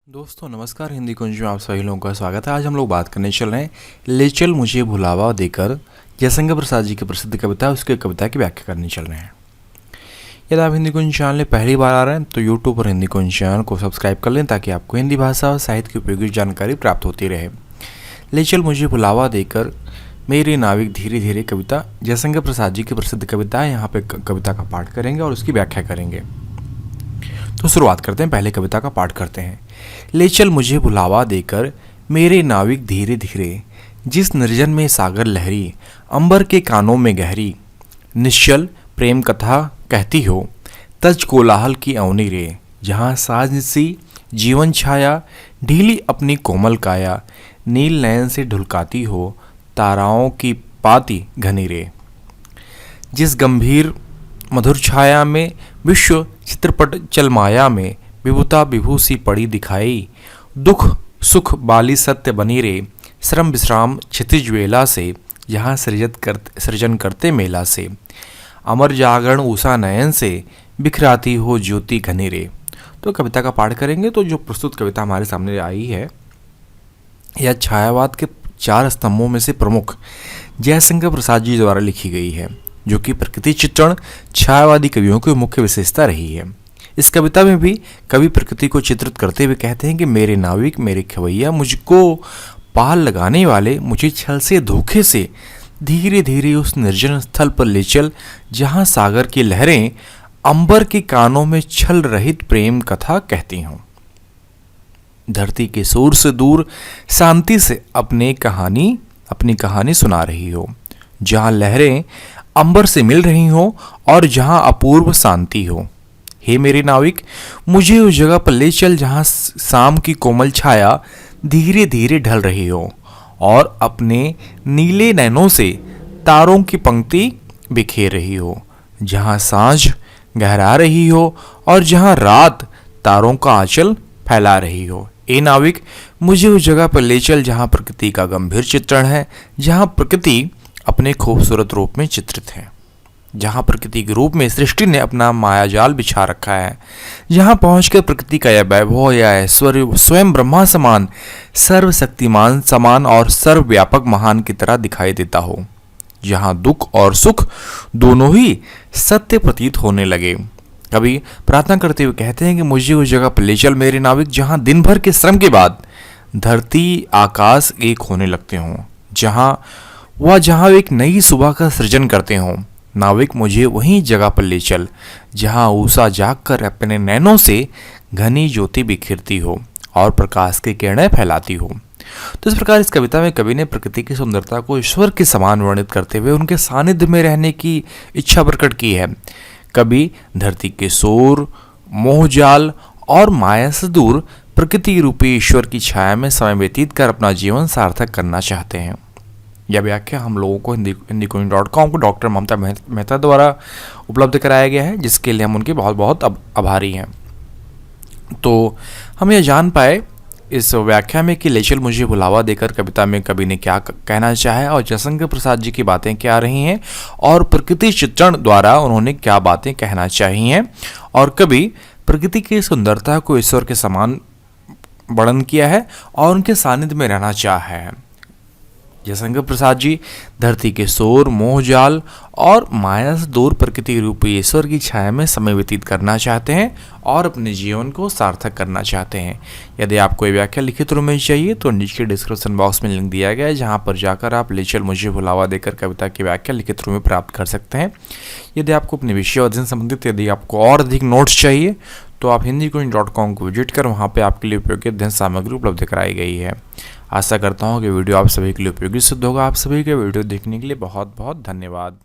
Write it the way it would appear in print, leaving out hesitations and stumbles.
दोस्तों नमस्कार, हिंदी कुंज में आप सभी लोगों का स्वागत है। आज हम लोग बात करने चल रहे हैं ले चल मुझे भुलावा देकर, जयशंकर प्रसाद जी की प्रसिद्ध कविता, उसके कविता की व्याख्या करने चल रहे हैं। यदि आप हिंदी कुंज चैनल में पहली बार आ रहे हैं तो यूट्यूब पर हिंदी कुंज चैनल को सब्सक्राइब कर लें ताकि आपको हिंदी भाषा और साहित्य की उपयोगी जानकारी प्राप्त होती रहे। ले चल मुझे भुलावा देकर मेरे नाविक धीरे धीरे कविता जयशंकर प्रसाद जी की प्रसिद्ध कविता है। यहाँ पे कविता का पाठ करेंगे और उसकी व्याख्या करेंगे। तो शुरुआत करते हैं, पहले कविता का पाठ करते हैं। ले चल मुझे भुलावा देकर मेरे नाविक धीरे धीरे, जिस निर्जन में सागर लहरी, अंबर के कानों में गहरी, निश्चल प्रेम कथा कहती हो, तज कोलाहल की अवनी रे, जहाँ साज सी जीवन छाया, ढीली अपनी कोमल काया, नील नयन से ढुलकाती हो, ताराओं की पाती घनी रे। जिस गंभीर मधुर छाया में विश्व चित्रपट चल माया में, विभुता विभू सी पड़ी दिखाई, दुख सुख बाली सत्य बनी रे, श्रम विश्राम क्षितिज वेला से, यहाँ सृजन करते मेला से, अमर जागरण उषा नयन से, बिखराती हो ज्योति घनी रे। तो कविता का पाठ करेंगे। तो जो प्रस्तुत कविता हमारे सामने आई है, यह छायावाद के 4 स्तंभों में से प्रमुख जयशंकर प्रसाद जी द्वारा लिखी गई है, जो कि प्रकृति चित्रण छायावादी कवियों की मुख्य विशेषता रही है। इस कविता में भी कवि प्रकृति को चित्रित करते हुए कहते हैं कि मेरे नाविक मेरे खवैया, मुझको पाल लगाने वाले, मुझे छल से धोखे से धीरे धीरे उस निर्जन स्थल पर ले चल, जहाँ सागर की लहरें अंबर के कानों में छल रहित प्रेम कथा कहती हों। धरती के शोर से दूर शांति से अपनी कहानी सुना रही हो, जहाँ लहरें अंबर से मिल रही हो और जहाँ अपूर्व शांति हो। हे मेरे नाविक, मुझे उस जगह पर ले चल जहाँ शाम की कोमल छाया धीरे धीरे ढल रही हो और अपने नीले नैनों से तारों की पंक्ति बिखेर रही हो, जहाँ सांझ गहरा रही हो और जहाँ रात तारों का आंचल फैला रही हो। ए नाविक, मुझे उस जगह पर ले चल जहाँ प्रकृति का गंभीर चित्रण है, जहाँ प्रकृति अपने खूबसूरत रूप में चित्रित है, जहाँ प्रकृति के रूप में सृष्टि ने अपना मायाजाल बिछा रखा है, जहाँ पहुंचकर प्रकृति का यह वैभव या ऐश्वर्य स्वयं ब्रह्मा समान, सर्वशक्तिमान समान और सर्वव्यापक महान की तरह दिखाई देता हो, जहाँ दुख और सुख दोनों ही सत्य प्रतीत होने लगे। कवि प्रार्थना करते हुए कहते हैं कि मुझे उस जगह पर ले चल मेरे नाविक, जहाँ दिन भर के श्रम के बाद धरती आकाश एक होने लगते हों, जहाँ एक नई सुबह का सृजन करते हों। नाविक, मुझे वहीं जगह पर ले चल जहाँ उषा जागकर अपने नैनों से घनी ज्योति बिखरती हो और प्रकाश की किरणें फैलाती हो। तो इस प्रकार इस कविता में कवि ने प्रकृति की सुंदरता को ईश्वर के समान वर्णित करते हुए उनके सानिध्य में रहने की इच्छा प्रकट की है। कवि धरती के शोर, मोहजाल और माया से दूर प्रकृति रूपी ईश्वर की छाया में समय व्यतीत कर अपना जीवन सार्थक करना चाहते हैं। यह व्याख्या हम लोगों को hindicoin.com को डॉक्टर ममता मेहता द्वारा उपलब्ध कराया गया है, जिसके लिए हम उनके बहुत बहुत आभारी हैं। तो हम यह जान पाए इस व्याख्या में कि ले चल मुझे भुलावा देकर कविता में कवि ने क्या कहना चाहा है और जयशंकर प्रसाद जी की बातें क्या रही हैं और प्रकृति चित्रण द्वारा उन्होंने क्या बातें कहना चाहिए हैं, और कवि प्रकृति की सुंदरता को ईश्वर के समान वर्णन किया है और उनके सानिध्य में रहना चाहा है। जयशंकर प्रसाद जी धरती के शोर, मोहजाल और माया से दूर प्रकृति रूपी ईश्वर की छाया में समय व्यतीत करना चाहते हैं और अपने जीवन को सार्थक करना चाहते हैं। यदि आपको ये व्याख्या लिखित रूप में चाहिए तो नीचे डिस्क्रिप्शन बॉक्स में लिंक दिया गया है, जहां पर जाकर आप ले चल मुझे भुलावा देकर कविता की व्याख्या लिखित रूप में प्राप्त कर सकते हैं। यदि आपको अपने विषय अध्ययन संबंधित यदि आपको और अधिक नोट्स चाहिए तो आप hindicoin.com को विजिट कर वहाँ पे आपके लिए उपयोगी अध्ययन सामग्री उपलब्ध कराई गई है। आशा करता हूँ कि वीडियो आप सभी के लिए उपयोगी सिद्ध होगा। आप सभी के वीडियो देखने के लिए बहुत बहुत धन्यवाद।